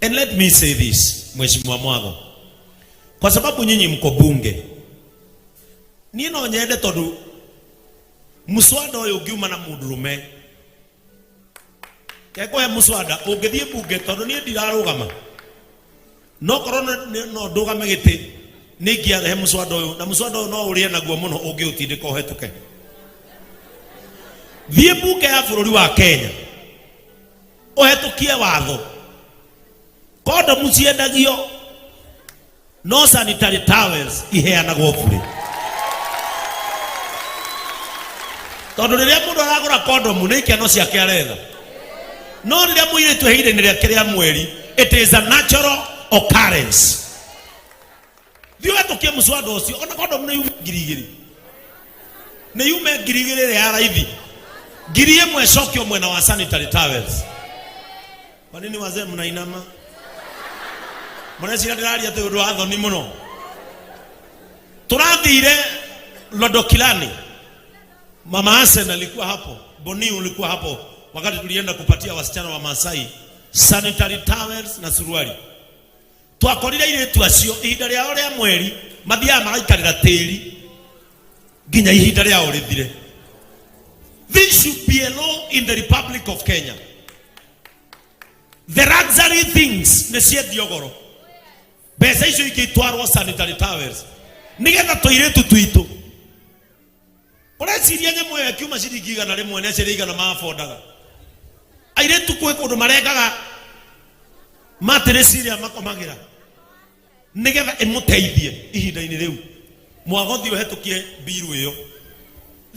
And let me say this, Mheshimiwa Mwago, kwa sababu nyinyi mko bunge, nino nyende tondu muswada uyu ngiuma na mundurume kekwe muswada ungithie bunge tondu ni ndirarugama no korona no ndugame giti ni ngiarehe muswada uyu na muswada uyu no urie naguo muno ungiutindika uhetuke thie bunge ya bururi wa Kenya uhetukie watho kondomu ciendagio no sanitary towels iheanagwo bure tondu riria mundu aragura kondomu ni ikeno ciake aretha no riria muiritu heire ni riake ria mweri it is a natural occurrence thio etukie muswada ucio ona kondomu ni yume ngirigiri ni yume ngirigiri ya raithi ngirie mwecokio mwena wa sanitary towels. Kwa nini wazee mnainama? Mwanasi ndiraria te undu wa thoni muno. Turathire Lodokilani. Mama Hassan alikuwa hapo, Boni ulikuwa hapo wakati tulienda kupatia wasichana wa Masai sanitary towels na suruali. Twakorire ile tuacio ihinda ria ria mweri mathia magaikarira tiri ginya ihinda ria urithire. This should be a law in the Republic of Kenya. The luxury things nesie diogoro. Besa icio igitwarwo sanitary towels. Nigetha toiretu twitu. Ureciria nyamwe ya kiuma ciringi igana rimwe na ciringi igana mafondaga. Airetu kwe kundu marengaga matereciria makomagira. Nigetha imuteithie ihinda-ini riu. Mwagothi uhetukie biru iyo.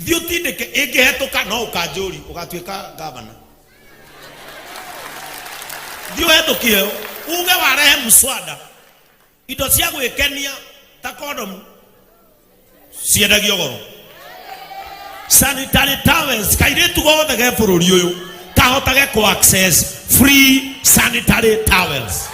Thio tindike ingihetuka no ukanjuri ugatuika gavana. Thio hetukie uge warehe muswada indo cia gwikenia ta condom ciendagio goro. Sanitary towels kairetu gothe ge bururi uyu kahotage ku access free sanitary towels.